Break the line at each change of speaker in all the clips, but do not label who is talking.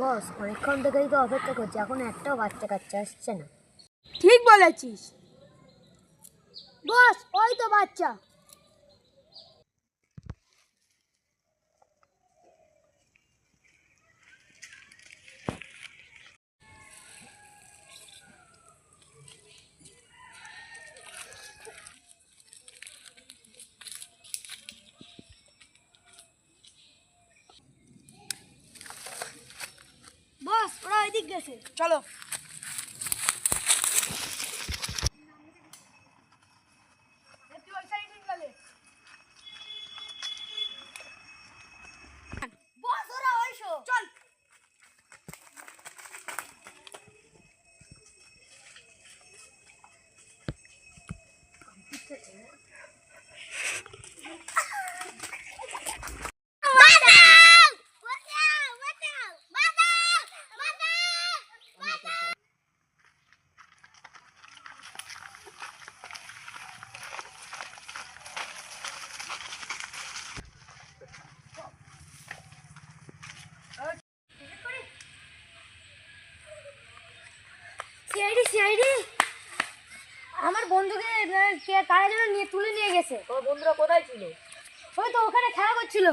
বস অনেকক্ষণ থেকেই তো অপেক্ষা করছি, এখন একটাও বাচ্চা কাচ্চা আসছে না।
ঠিক বলেছিস
বস ওই তো বাচ্চা। বস ওরা ওইদিক গেছে।
চলো।
বস ওরা ওইসো
চল।
সিআইডি আমার বন্ধুকে কারা যেন নিয়ে তুলে নিয়ে গেছে।
তোর বন্ধুরা কোথায় ছিল?
ওই তো ওখানে খেলা করছিল।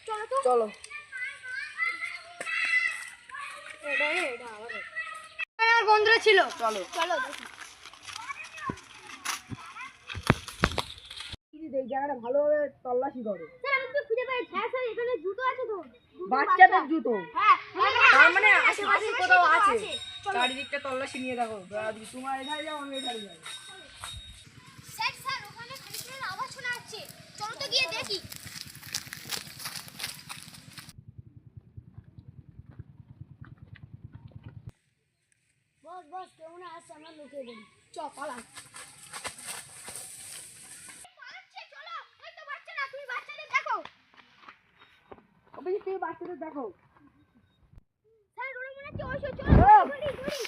চলো তো
চলো।
আমার বন্ধুরা ছিল।
চলো
চলো
এই জায়গাটা ভালোভাবে তল্লাশি করো।
স্যার আমি তো খুঁজে পাই। হ্যাঁ স্যার এখানে জুতো আছে তো।
বাচ্চাদের জুতো?
হ্যাঁ
তার মানে আশেপাশে কোথাও আছে। চারিদিকটা তল্লাশি নিয়ে দেখো। তোমার এধারে যাও, আমি এধারে যাই।
স্যার স্যার ওখানে খানিকটা আওয়াজ শোনা যাচ্ছে, চলো তো গিয়ে দেখি। বস বস কেমন আসছে, আমরা লুকিয়ে বলি।
চ পালা।
চলো ওই তো বাচ্চারা, তুমি বাচ্চাদের দেখো।
অবশ্যই তুমি বাচ্চাদের দেখো।
স্যার ওরা মনে হচ্ছে ওইসব। চলো দৌড়ি দৌড়ি।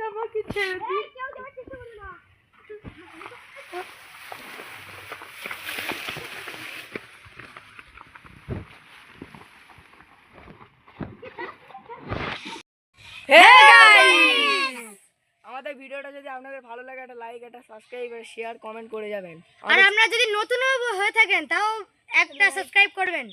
আমাকে ছেড়ে দিন।
কেউ যাওয়ার চেষ্টা করো না।
আমাদের ভিডিওটা যদি আপনাদের ভালো লাগে, একটা লাইক, একটা সাবস্ক্রাইব, একটা শেয়ার, কমেন্ট করে যাবেন।
আর আপনারা যদি নতুন হয়ে থাকেন তাও একটা সাবস্ক্রাইব করবেন।